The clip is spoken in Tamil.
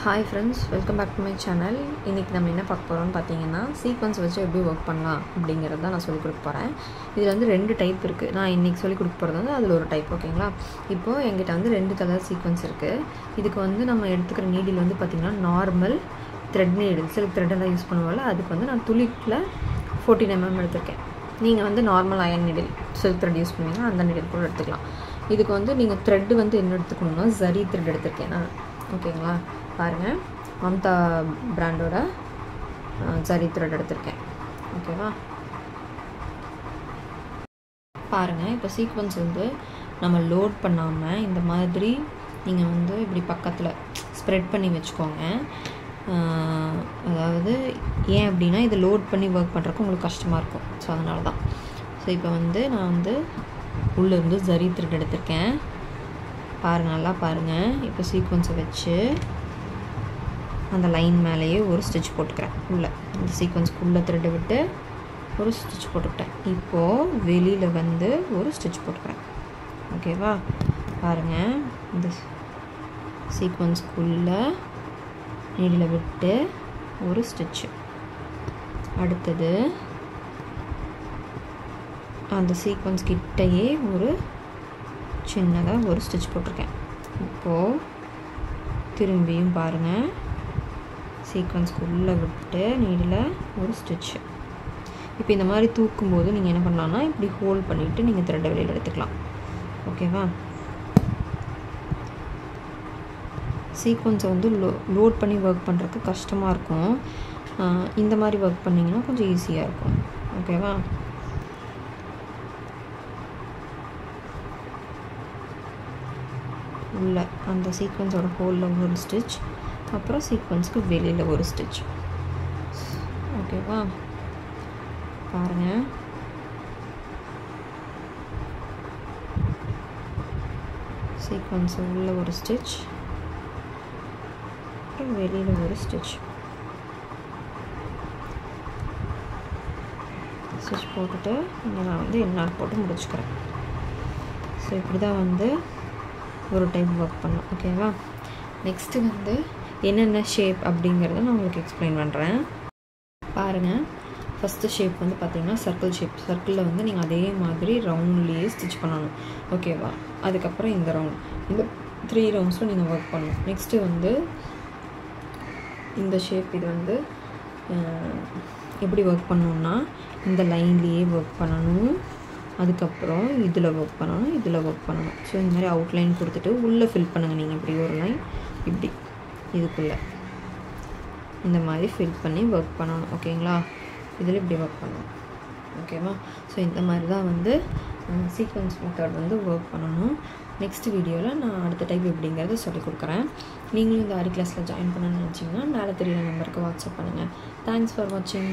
Hi friends, welcome back to my channel. இன்னைக்கு நம்ம என்ன பார்க்க போறோம்னு பாத்தீங்கன்னா சீக்வென்ஸ் வச்சு எப்படி வர்க் பண்ணலாம் அப்படிங்கறத நான் சொல்லி கொடுக்க போறேன். இதுல வந்து ரெண்டு டைப் இருக்கு. நான் இன்னைக்கு சொல்லி கொடுக்க போறது வந்து அதுல ஒரு டைப், ஓகேங்களா? இப்போ என்கிட்ட வந்து ரெண்டு கலர் சீக்வென்ஸ் இருக்கு. இதுக்கு வந்து நம்ம எடுத்துக்கிற நீடில் வந்து பாத்தீங்கன்னா normal thread needle, silk thread எல்லாம் யூஸ் பண்ணுவோம்ல, அதுக்கு வந்து நான் துளிக்குல 14 mm எடுத்துர்க்கேன். நீங்க வந்து normal iron needle silk thread use பண்ணுவீங்க, அந்த நீடில் கூட எடுத்துக்கலாம். இதுக்கு வந்து நீங்க த்ரெட் வந்து என்ன எடுத்துக்கணும்னா ஜரி த்ரெட் எடுத்துர்க்கேன் நான், ஓகேங்களா? பாருங்க, மம்தா பிராண்டோட ஜரி த்ரெட் எடுத்துர்க்கேன், ஓகேவா? பாருங்க, இப்போ சீக்வென்ஸ் வந்து நம்ம லோட் பண்ணாம இந்த மாதிரி நீங்க வந்து இப்படி பக்கத்துல ஸ்ப்ரெட் பண்ணி வெச்சுக்கோங்க. அதாவது ஏன் அப்படினா இது லோட் பண்ணி வர்க் பண்றதுக்கு உங்களுக்கு கஷ்டமா இருக்கும். சோ அதனால தான். சோ இப்போ வந்து நான் வந்து உள்ள இருந்து ஜரி த்ரெட் எடுத்துர்க்கேன். பாருங்க, நல்லா பாருங்க. இப்போ சீக்வென்ஸை வெச்சு அந்த லைன் மேலேயே ஒரு ஸ்டிட்ச் போட்டுக்கிறேன். உள்ள இந்த சீக்வென்ஸ்க்கு உள்ள த்ரெட் விட்டு ஒரு ஸ்டிட்ச் போட்டுட்டேன். இப்போ வெளியில வந்து ஒரு ஸ்டிட்ச் போட்டுக்கிறேன், ஓகேவா? பாருங்க, இந்த சீக்வென்ஸ்க்குள்ள நீடில விட்டு ஒரு ஸ்டிட்ச். அடுத்தது அந்த சீக்வென்ஸ் கிட்டயே ஒரு சின்னதா ஒரு ஸ்டிட்ச் போட்டுருக்கேன். இப்போ திரும்பியும் பாருங்க, சீக்வென்ஸ்க்கு உள்ள விட்டு நீடில ஒரு ஸ்டிட்ச். இப்போ இந்த மாதிரி தூக்கும்போது நீங்க என்ன பண்ணலாம்னா இப்படி ஹோல்ட் பண்ணிட்டு நீங்க த்ரெட் வெளியில எடுத்துக்கலாம், ஓகேவா? சீக்வென்ஸை வந்து லோட் பண்ணி வர்க் பண்றதுக்கு கஷ்டமா இருக்கும். இந்த மாதிரி வர்க் பண்ணீங்கன்னா கொஞ்சம் ஈஸியா இருக்கும், ஓகேவா? உள்ள அந்த சீக்வென்ஸோட ஹோல்ல ஒரு ஸ்டிட்ச், அப்புறம் சீக்வென்ஸ்க்கு வெளியில ஒரு ஸ்டிட்ச், ஓகேவா? பாருங்க, சீக்வென்ஸ் உள்ள ஒரு ஸ்டிட்ச், அப்புறம் வெளியில ஒரு ஸ்டிட்ச். ஸ்டிட்ச் போட்டுட்டு இங்கே நான் வந்து என்னால் போட்டு முடிச்சுக்கிறேன். ஸோ இப்படி தான் வந்து ஒரு டைம் ஒர்க் பண்ணலாம், ஓகேவா? நெக்ஸ்ட்டு வந்து என்னென்ன ஷேப் அப்படிங்கிறத நான் உங்களுக்கு எக்ஸ்பிளைன் பண்ணுறேன். பாருங்கள், ஃபஸ்ட்டு ஷேப் வந்து பார்த்தீங்கன்னா சர்க்கிள் ஷேப். சர்க்கிளில் வந்து நீங்கள் அதே மாதிரி ரவுண்ட்லேயே ஸ்டிச் பண்ணணும், ஓகேவா? அதுக்கப்புறம் இந்த ரவுண்ட், இந்த 3 ரவுண்ட்ஸில் நீங்கள் ஒர்க் பண்ணணும். நெக்ஸ்ட்டு வந்து இந்த ஷேப், இது வந்து எப்படி ஒர்க் பண்ணணும்னா இந்த லைன்லேயே ஒர்க் பண்ணணும், அதுக்கப்புறம் இதில் ஒர்க் பண்ணணும், இதில் ஒர்க் பண்ணணும். ஸோ இந்த மாதிரி அவுட்லைன் கொடுத்துட்டு உள்ளே ஃபில் பண்ணுங்கள். நீங்கள் இப்படி ஒரு லைன் இப்படி இதுக்குள்ளே இந்த மாதிரி ஃபில் பண்ணி ஒர்க் பண்ணணும், ஓகேங்களா? இதில் இப்படி ஒர்க் பண்ணணும், ஓகேவா? ஸோ இந்த மாதிரி தான் வந்து சீக்வென்ஸ் மெத்தட் வந்து ஒர்க் பண்ணணும். நெக்ஸ்ட் வீடியோவில் நான் அடுத்த டைப் எப்படிங்கிறத சொல்லிக் கொடுக்குறேன். நீங்களும் இந்த ஆரி கிளாஸில் ஜாயின் பண்ணணும்னு நினச்சிங்கன்னா மேலே தெரியுற நம்பருக்கு வாட்ஸ்அப் பண்ணுங்கள். தேங்க்ஸ் ஃபார் வாட்சிங்.